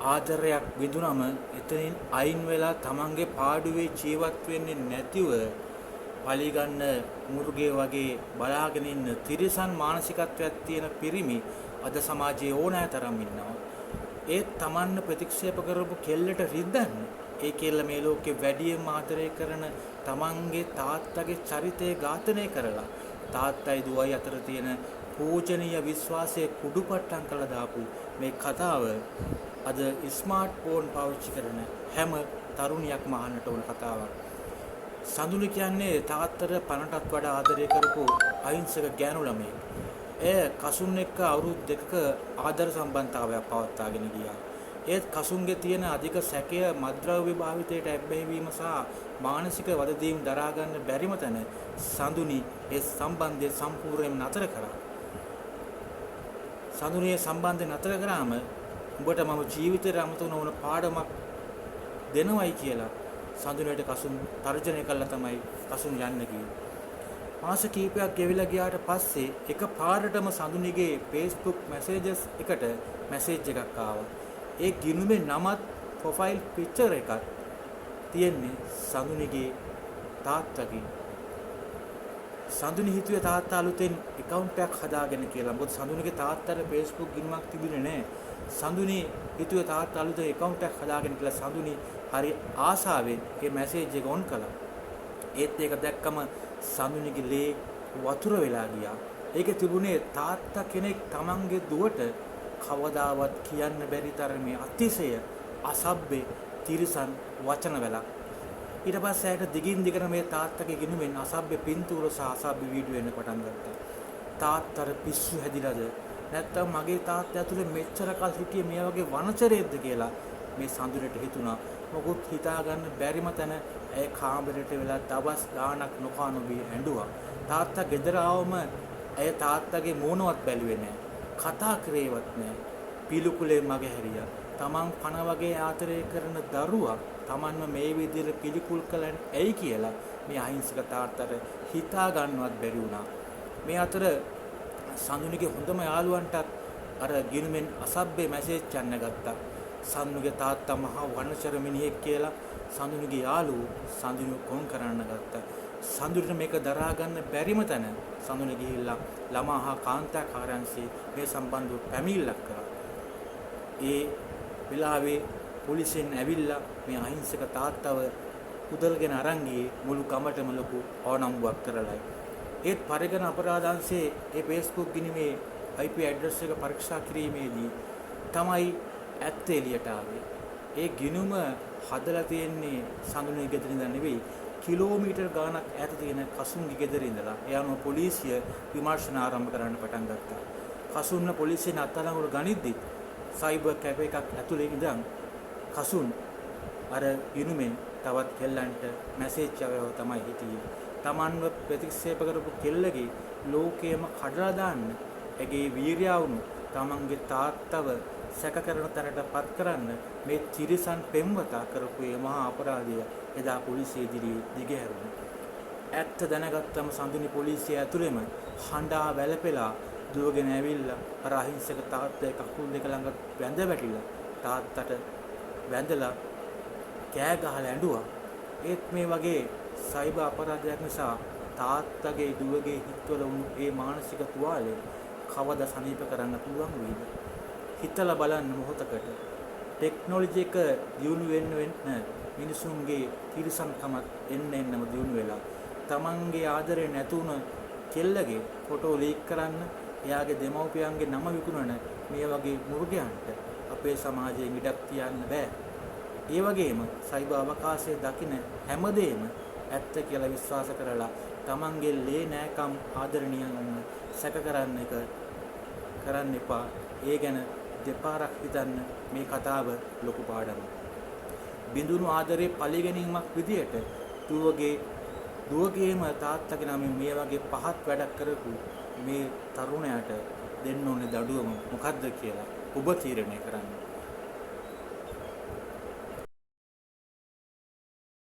ආදරයක් විඳුනම එතනින් අයින් වෙලා තමන්ගේ පාඩුවේ ජීවත් වෙන්නේ නැතිව පලිගන්න මුර්ගේ වගේ බලාගෙන ඉන්න තිරිසන් මානසිකත්වයක් තියෙන පිරිමි අද සමාජයේ ඕනෑ තරම් ඉන්නවා. ඒත් තමන්ව ප්‍රතික්ෂේප කරපු කෙල්ලට රිද්දන්න ඒ කෙල්ල මේ ලෝකේ වැඩියෙන් ආදරය කරන තමන්ගේ තාත්තගේ චරිතය ඝාතනය කරලා තාත්තයි දුවයි අතර තියෙන පූජනීය විශ්වාසයේ කුඩුපට්ටම් කළා දාපු මේ කතාව අද ස්මාර්ට් ෆෝන් පාවිච්චි කරන හැම තරුණියක්ම අහන්නට ඕන කතාවක්. සඳුනි කියන්නේ තාත්තට පණටත් වඩා ආදරය කරපු අහිංසක ගෑනු ළමයෙක්. එය කසුන් එක්ක අවුරුදු දෙකක ආදර සම්බන්ධතාවයක් පවත්වාගෙන ගියා. ඒත් කසුන්ගේ තියෙන අධික සැකය මත්ද්‍රව්‍ය භාවිතයට ඇබ්බැහි වීම සහ මානසික වදදීම් දරා ගන්න බැරිම තැන සඳුනි ඒ සම්බන්ධය සම්පූර්ණයෙන්ම නතර කරා. සඳුනියේ සම්බන්ධය නතර කරාම උඹට මම ජීවිතේට අමතක නොවන පාඩමක් දෙනවයි කියලා සඳුනියට කසුන් තර්ජනය කළා තමයි කසුන් යන්න ගියේ. මාස කිහිපයක් ගෙවිලා ගියාට පස්සේ එක පාරටම සඳුනිගේ Facebook messages එකට message එකක් ආවා. ඒ ගිණුමේ නමත් ප්‍රොෆයිල් පික්චර් එකක් තියෙන්නේ සඳුනිගේ තාත්තගේ. සඳුනි හිතුවේ තාත්තා අලුතෙන් account එකක් හදාගෙන කියලා. මොකද සඳුනිගේ තාත්තට Facebook ගිණුමක් තිබුණේ නැහැ. සඳුනි හිතුවේ තාත්තා අලුතෙන් account එකක් හදාගෙන කියලා සඳුනි හරි ආසාවෙන් මේ message එක on කළා. ඒත් ඒක දැක්කම සඳුනිගේ ලේ වතුර වෙලා ගියා. ඒකේ තිබුණේ තාත්තා කෙනෙක් තමන්ගේ දුවට කවදාවත් කියන්න බැරි තරමේ අතිශය අසභ්‍ය තිරිසන් වචන වලක්. ඊට පස්සේ ඇයට දිගින් දිගට මේ තාත්තගේ ගිණුමෙන් අසභ්‍ය පින්තූර සහ අසභ්‍ය වීඩියෝ එන්න පටන් ගත්තා. තාත්තට පිස්සු හැදිලාද නැත්තම් මගේ තාත්තා ඇතුලේ මෙච්චර කල් හිටියේ මේ වගේ වනචරයේද කියලා මේ සඳුනට හිතුණා. මොකුත් හිතා ගන්න බැරිම තැන ඇය කාමරයට වෙලා දවස් ගාණක් නොකා නොබී ඇඬුවා. තාත්තා ගෙදර ආවම ඇය තාත්තගේ මූණවත් බැලුවේ නැහැ. කතා කරේවත් නැහැ. පිළිකුලේ මගේ හැරියා. තමන් පණ වගේ ආදරය කරන දරුවා තමන්ව මේ විදිහට පිළිකුල් කළන් ඇයි කියලා මේ අහිංසක තාත්තට හිතා ගන්නවත් බැරි වුණා. මේ අතර සඳුනිගේ හොඳම යාළුවන්ටත් අර ගිණුමෙන් අසභ්‍ය මැසේජ් යන්න ගත්තා. සඳුනිගේ තාත්තා මහා වනචර මිනිහෙක් කියලා සඳුනිගේ යාළුවෝ සඳුනිව කොන් කරන්න ගත්තා. සඳුනිට මේක දරා ගන්න බැරිම තැන සඳුනි ගිහිල්ලා ළමා හා කාන්තා කාර්යාංශයේ මේ සම්බන්ධව පැමිණිල්ලක් කරා. ඒ වෙලාවේ පොලිසියෙන් ඇවිල්ලා මේ අහිංසක තාත්තව උදල්ගෙන අරන් ගියේ මුළු ගමටම ලොකු ඕනම්බුවක් කරලායි. ඒත් පරිගණ අපරාධ අංශයේ ඒ Facebook ගිණුමේ IP ඇඩ්‍රස් එක පරීක්ෂා කිරීමේදී තමයි ඇත්ත එළියට ආවේ. ඒ ගිණුම හදලා තියෙන්නේ සඳුනේ ගෙදර ඉඳන් නෙවෙයි කිලෝමීටර් ගාණක් ඈත තියෙන කසුන්ගේ ගෙදර ඉඳලා. ඒ අනුව පොලිසිය විමර්ශන ආරම්භ කරන්න පටන් ගත්තා. කසුන්න පොලිසියෙන් අත්අඩංගුවට ගනිද්දි සයිබර් කැෆේ එකක් ඇතුලේ ඉඳන් කසුන් අර ගිණුමෙන් තවත් කෙල්ලන්ට මැසේජ් ආවව තමයි හිටියේ. Tamanව ප්‍රතික්ෂේප කරපු කෙල්ලගේ ලෝකයේම කඩලා දාන්න ඇගේ වීරියා වුණු තමන්ගේ තාත්තව සැක කරන තැනටපත් කරන්න මේ තිරිසන් පෙම්වතා කරපු මේ මහා අපරාධය එදා පොලිසිය ඉදිරියේ දිගහැරුණා. ඇත්ත දැනගත්තම සඳුනි පොලිසිය ඇතුළෙම හඬා වැළපෙලා දුවගෙන ඇවිල්ලා අර අහිංසක තාත්තගේ කකුල් දෙක ළඟ වැඳ වැටිලා තාත්තට වැඳලා කෑ ගහලා ඇඬුවා. ඒත් මේ වගේ සයිබර් අපරාධයක් නිසා තාත්තගේ දුවගේ හිතවල වුණු ඒ මානසික තුවාලය කවදා සනීප කරන්න පුළුවන් වෙයිද? හිතලා බලන්න මොහොතකට. ටෙක්නොලොජි එක දියුණු වෙන්න මිනිසුන්ගේ තිරසන්කම එන්නම දියුණු වෙලා තමන්ගේ ආදරේ නැතුණ කෙල්ලගේ ෆොටෝ ලීක් කරන්න එයාගේ දෙමව්පියන්ගේ නම විකුණන මේ වගේ මුර්ගයන්ට අපේ සමාජයෙන් ඉඩක් තියන්න බෑ. ඒ වගේම සයිබර් අවකාශයේ දකින්න හැමදේම ඇත්ත කියලා විශ්වාස කරලා තමන්ගේ ලේ නෑකම් ආදරණීයන් සැක කරන්න එක කරන්න එපා. ඒ ගැන දෙපාරක් හිතන්න මේ කතාව ලොකු පාඩමක්. බිඳුණු ආදරේ පරිගැනීමක් විදියට දුවගේම තාත්තගේ නමින් මේ වගේ පහත් වැඩක් කරපු මේ තරුණයාට දෙන්න ඕනේ දඩුවම මොකද්ද කියලා ඔබ තීරණය කරන්න.